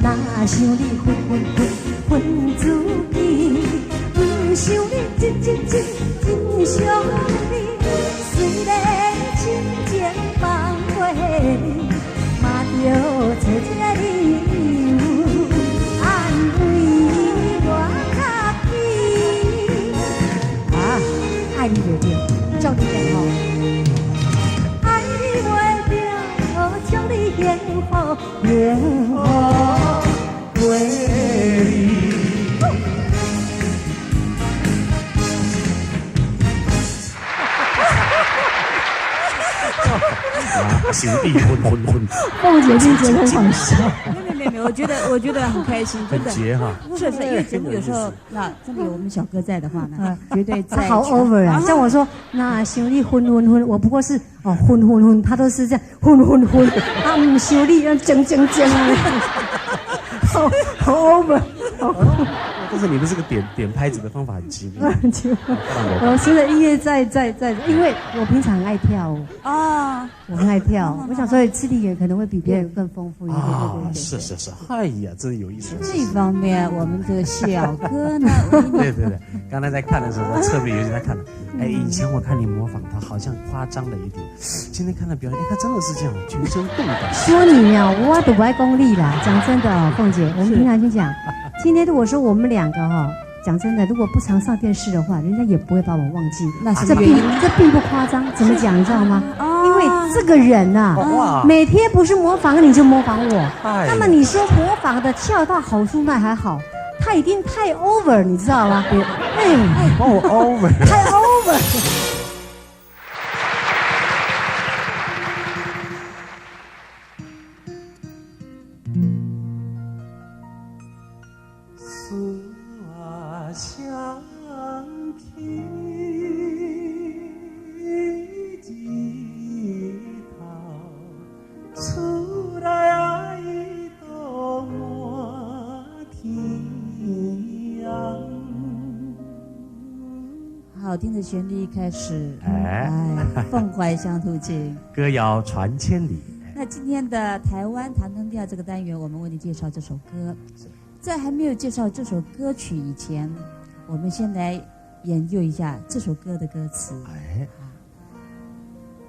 哪想你分自己，不想你真想你。虽然亲情放过，嘛着找一个理由安慰我自己。啊，爱你就对，照你讲吼。爱你袂着，将你幸福归你。兄弟混，凤姐就觉得很好笑。没有，我觉得很开心，真的。很结哈。是，因为节目有时候，那真的有我们小哥在的话呢，绝对在。好 over 啊！像我说，那兄弟混，我不过是混，他都是这样混，他唔兄弟要争啊，好 over。但是你的这个点拍子的方法很奇妙。我随着音乐在，因为我平常很爱跳舞啊，我很爱跳。我想说，吃力也可能会比别人更丰富一点。对，是，哎呀，真有意思。这方面，我们的小哥呢，对，刚才在看的时候，在侧面尤其在看。哎，以前我看你模仿他，好像夸张了一点。今天看他表演，哎，他真的是这样，全身动感。说你啊，我都不爱功利啦。讲真的哦，凤姐，我们平常就讲。今天如果说我们两个讲真的，如果不常上电视的话，人家也不会把我忘记。那是这并不夸张，怎么讲你知道吗？因为这个人啊，每天不是模仿你就模仿我，那么你说模仿的跳到好处那还好，他一定太 over， 你知道吗？over， 太 over。好听的旋律开始，凤怀乡土情，歌谣传千里。那今天的台湾唐登调这个单元，我们为你介绍这首歌。在还没有介绍这首歌曲以前，我们先来研究一下这首歌的歌词。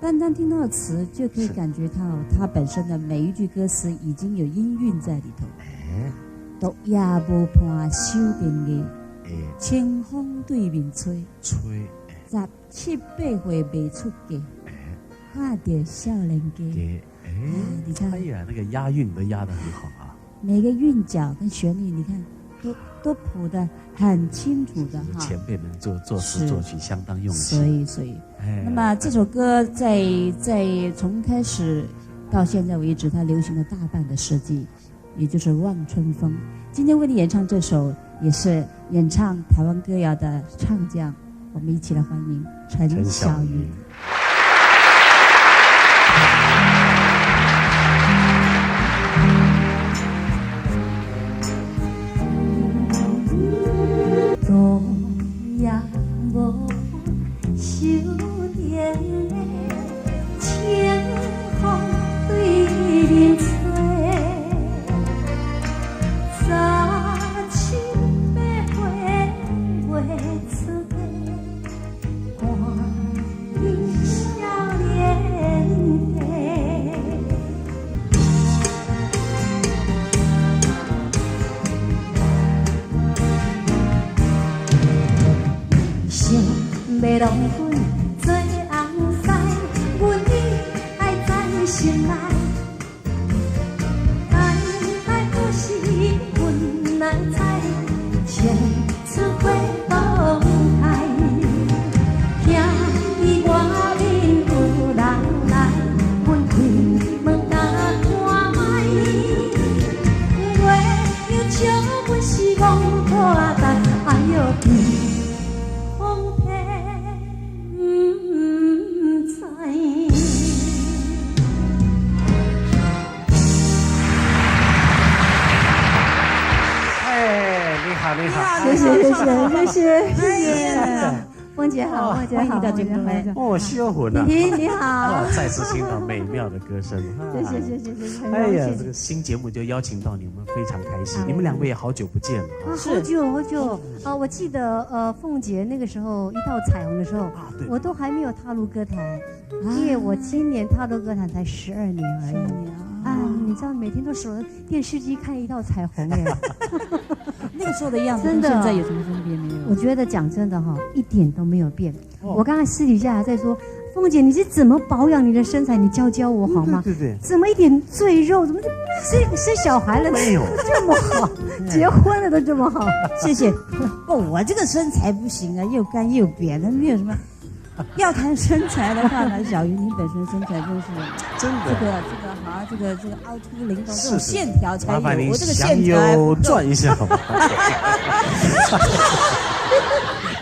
单单听到词就可以感觉到它本身的每一句歌词已经有音韵在里头。都也无伴守定的。清风对面吹，17、8岁未出嫁，看到少年家。你看，哎呀，那个押韵都押得很好啊。每个韵脚跟旋律，你看都谱得很清楚的哈。前辈们作词作曲相当用心。所以，那么这首歌在从开始到现在为止，它流行了大半的世纪，也就是《望春风》。今天为你演唱这首，也是演唱台湾歌谣的唱将，我们一起来欢迎陈小云。多也无守定的清风对面吹。要浪阮做红丝，阮你爱在心内。爱可是阮来猜，牵出花动态。听伊外面有人来，阮开门甲看卖。话又笑阮是戆破蛋，哎呦！你好，谢谢。凤姐好，凤姐好，欢迎到节目来。哦，秀魂啊！婷婷你好，再次听到美妙的歌声。谢谢。哎呀，这个新节目就邀请到你们，非常开心。你们两位也好久不见了啊！好久啊！我记得凤姐那个时候一到彩虹的时候，我都还没有踏入歌坛，因为我今年踏入歌坛才12年而已。你知道每天都守着电视机看一道彩虹哎，那个时候的样子跟现在有什么分别没有？我觉得讲真的哈，一点都没有变。我刚才私底下还在说，凤姐你是怎么保养你的身材？你教我好吗？对。怎么一点赘肉？怎么生小孩了没有这么好？结婚了都这么好？谢谢。我这个身材不行啊，又干又扁，没有什么。要谈身材的话呢，小云你本身身材就是真的，这个凹凸灵动，这种线条才有。我这个线条转一下好吗？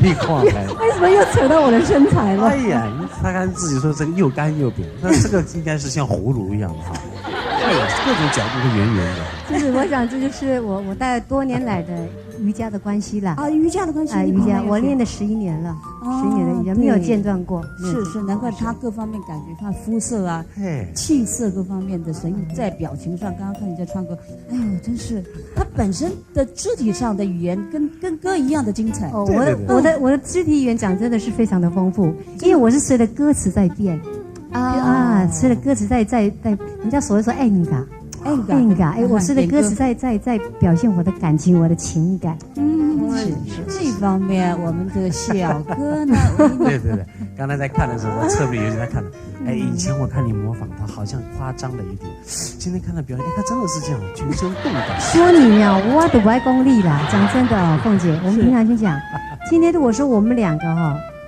你看看，为什么又扯到我的身材了？哎呀，他刚自己说这个又干又扁，那这个应该是像葫芦一样的哈，各种角度都圆圆的。就是我想，这就是我带多年来的瑜伽的关系啦。啊，瑜伽的关系。瑜伽我练了11年了，11年的瑜伽没有间断过。是，难怪他各方面感觉，他肤色啊、气色各方面的神韵，在表情上，刚刚看你在唱歌，哎呦，真是他本身的肢体上的语言跟歌一样的精彩。我的肢体语言讲真的是非常的丰富，因为我是随着歌词在变随着歌词在，人家所谓说enga，我随着歌词在表现我的感情，我的情感。是这方面，我们的小哥呢？对，刚才在看的时候，在侧面有在看的。以前我看你模仿他，好像夸张了一点。今天看到表演，他真的是这样，全身动感。说你呀，我都不爱功利啦。讲真的哦，凤姐，我们平常就讲，今天如果说我们两个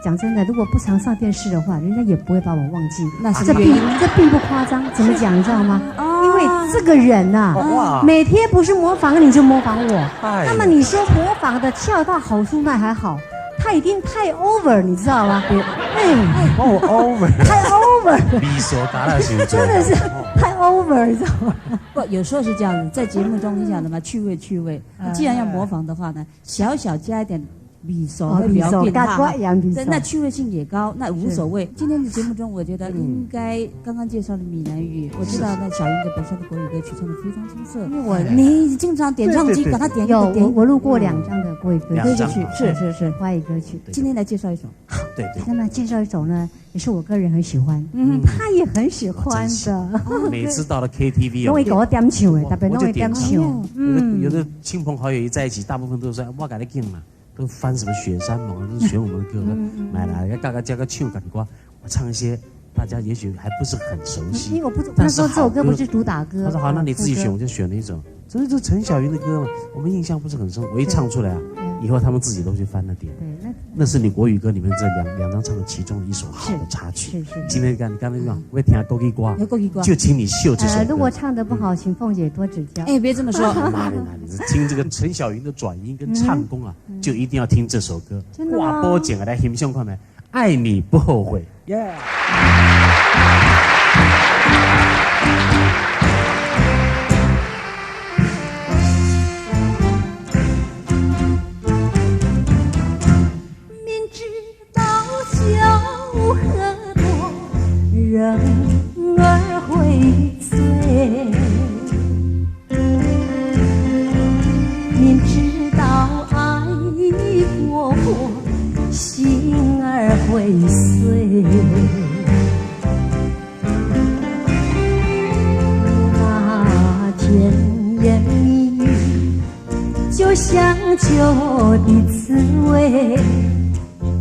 讲真的，如果不常上电视的话，人家也不会把我忘记。那是这并不夸张，怎么讲你知道吗？因为这个人呐，每天不是模仿你就模仿我，那么你说模仿的恰到好处那还好，他一定太 over， 你知道吗？over， 太 over， 比手打了球，真的是太 over， 你知道吗？不，有时候是这样子，在节目中你讲的嘛，趣味。既然要模仿的话呢，小加一点。比手会比较变大，那趣味性也高，那无所谓。今天的节目中，我觉得应该刚刚介绍的闽南语，我知道那小云的本身的国语歌曲唱得非常出色。因为你经常点唱机，把它点我录过2张的国语歌曲，是华语歌曲。今天来介绍一首，对。那么介绍一首呢，也是我个人很喜欢，他也很喜欢的。每次到了 KTV 都会给我点唱的，特别都会点唱。有的亲朋好友一在一起，大部分都说我给你敬嘛。都翻什么雪山盟，都是学我们的歌，买来要大概加个唱感觉，我唱一些大家也许还不是很熟悉。因为我不，他说这首歌不是主打歌。他说好，那你自己选，我就选了一首。这是陈小云的歌嘛，我们印象不是很深。我一唱出来以后他们自己都去翻了点。那是你国语歌里面这两张唱的其中的一首好的插曲。是。今天你刚才讲，我听枸杞瓜，就请你秀这首歌。如果唱得不好，请凤姐多指教。别这么说。哪里，听这个陈小云的转音跟唱功啊，就一定要听这首歌。真的吗？哇，波姐来欣赏看没？爱你不后悔。耶。人儿会醉，明知道爱过火，心儿会碎。那甜言蜜语就像酒的滋味，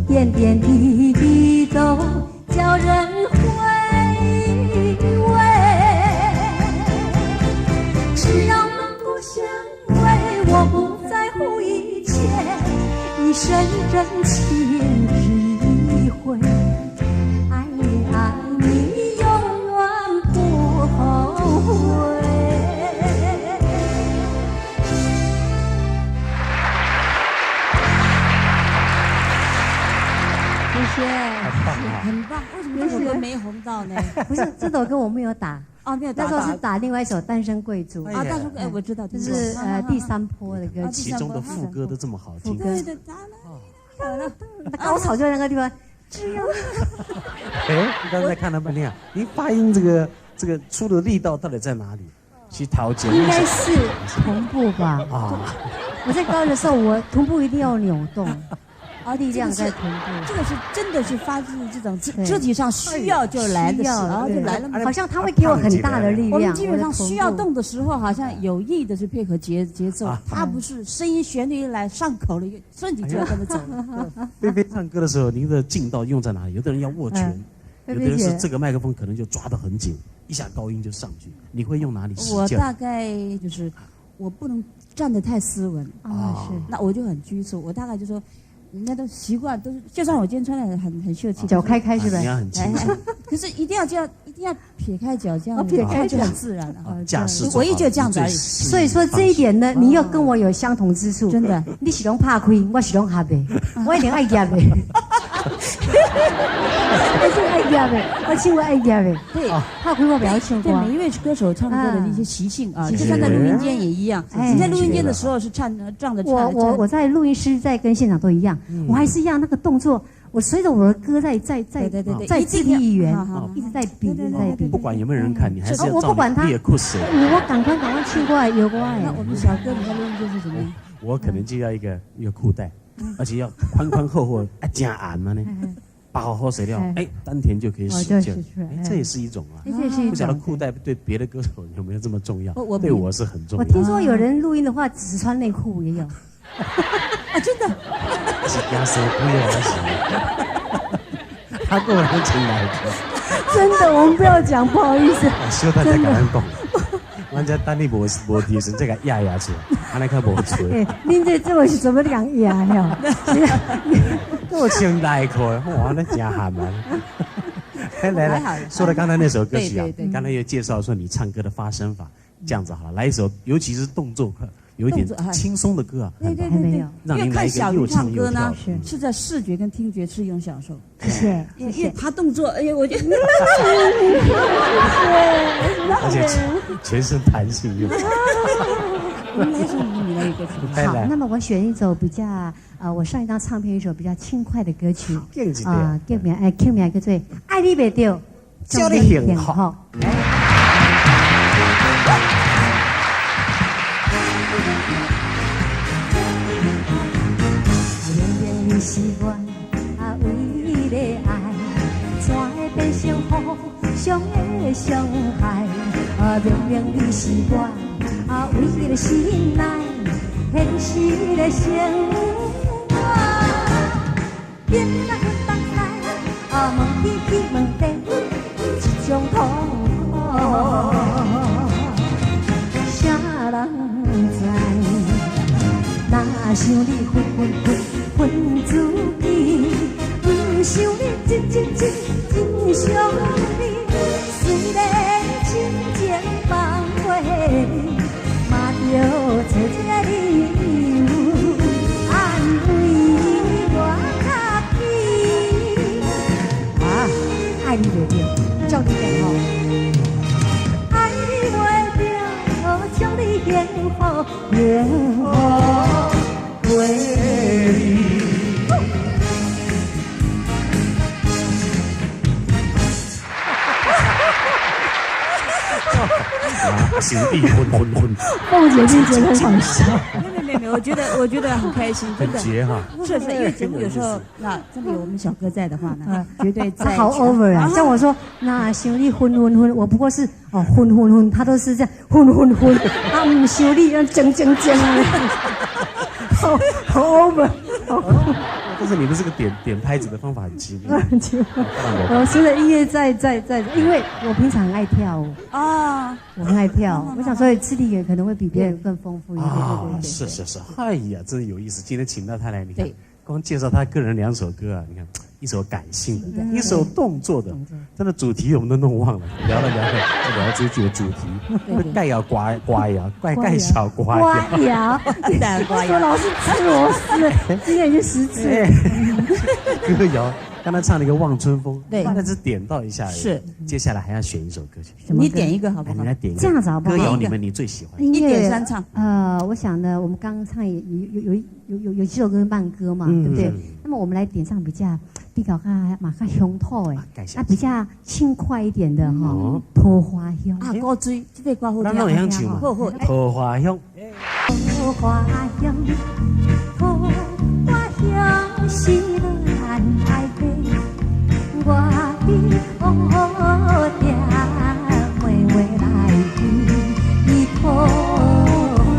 点点滴滴都叫人我不在乎一切，一生真情只一回，爱你爱你永远不后悔。谢谢，很棒。为什么这首歌没红到呢？不是，这首歌我没有打。没有打，那时候是打另外一首《单身贵族》啊，单身贵族我知道，这是第3波的歌曲，其中的副歌都这么好听。对，高潮就在那个地方。哎，你刚才看了半天啊，你发音这个出的力道到底在哪里？去讨剪应该是同步吧？啊，我在高音的时候，我臀部一定要扭动，力量在臀部。这个是真的是发自这种肢体上需要就来的时候就来了，好像他会给我很大的力量。我们基本上需要动的时候，好像有意的去配合节奏，它不是声音旋律一来上口了，身体就要跟着走了。菲菲唱歌的时候，您的劲道用在哪里？有的人要握拳，有的人是这个麦克风可能就抓得很紧，一下高音就上去。你会用哪里使劲？我大概就是我不能站得太斯文是，那我就很拘束。我大概就说。人家都习惯，都是就算我今天穿的很秀气，脚开是吧？你要很轻松，可是一定要这样，一定要撇开脚，这样撇开就很自然了。架势，唯一就这样子而已。所以说这一点呢，你要跟我有相同之处。真的，你是拢怕开，我是拢哈背，我一定爱夹背。我是爱夹背，我唱歌爱夹背。对，怕开我不要唱歌。对，每一位歌手唱歌的一些习性啊，就像在录音间也一样。你在录音间的时候是唱着唱。我在录音室在跟现场都一样，我还是一样那个动作，我随着我的歌在肢体语言一直在比，不管有没有人看，你还是要我不管他，我赶快唱过来游过来。那我们小哥你在录音间是怎么样？我可能就要一个裤带，而且要宽宽厚厚，加暗了呢。把好水料，丹田就可以使劲，这也是一种啊。不晓得裤带对别的歌手有没有这么重要？对我是很重要。我听说有人录音的话，只穿内裤也有。真的。是压缩不要行。他跟我们请来的。真的，我们不要讲，不好意思。小大家跟咱讲，人家等你无提神，这个压出来，安尼较无吹。恁这位是怎么讲压呀？我穿内裤，哇，那真寒门。来，说到刚才那首歌曲啊，刚才又介绍说你唱歌的发声法，这样子好了，来一首，尤其是动作快。有一点轻松的歌啊，对，让您来一个又唱又跳。是在视觉跟听觉是一种享受。谢谢。因为他动作，哎呀，我觉得，而且全身弹性又。我们来一首你的歌曲。好，那么我选一首比较我上一张唱片一首比较轻快的歌曲啊，叫名叫做《爱你袂着，叫你幸福》。是我唯一的爱，怎会变成互相的伤害？明明你是我唯一的心爱，现实的生活。今仔日放开，问天去问地，一种痛苦。啥人知？哪想你分自己，不想你真想你。虽然亲情放火，嘛着找一个理由安慰我自己。爱你袂着，叫你幸福。爱你袂着，叫你幸福，幸福归你。心地混。凤姐就觉得很好笑。没有，我觉得很开心，真的。绝哈！是，因为节目有时候那真的有我们小哥在的话呢，绝对在。好 over 啊！像我说那修理混，我不过是混，他都是这样混，他唔修理要整啊，好 over。但是你们这个点拍子的方法很奇妙。我随着音乐在，因为我平常很爱跳舞啊，我很爱跳。我想说，资历也可能会比别人更丰富一点。对。是，哎呀，真有意思。今天请到他来，你看，光介绍他个人2首歌啊，你看，一首感性的，一首动作的，真的主题我们都弄忘了。聊了，这句的主题，盖要刮摇，盖小刮摇，我老是吃螺丝，今天已经10次。歌谣刚才唱了一个《望春风》，对那只点到一下而已。是，接下来还要选一首歌曲，你点一个好不来，好你？来点一个。这样子好不好歌谣里面你最喜欢？一点三唱。我想呢，我们刚刚唱有几首歌慢歌嘛，对不对？那么我们来点上比较马上雄透哎，那比较轻快一点的哈，桃花香啊，歌追这个歌好咱拢会晓唱嘛。好好，桃花香，桃花香，桃花香是咱爱的，我伫乌店每月来去讨回，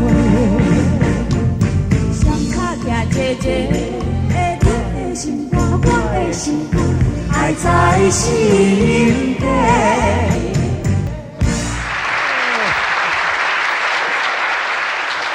双脚行姐姐，你的心肝，我的心肝，爱在心底。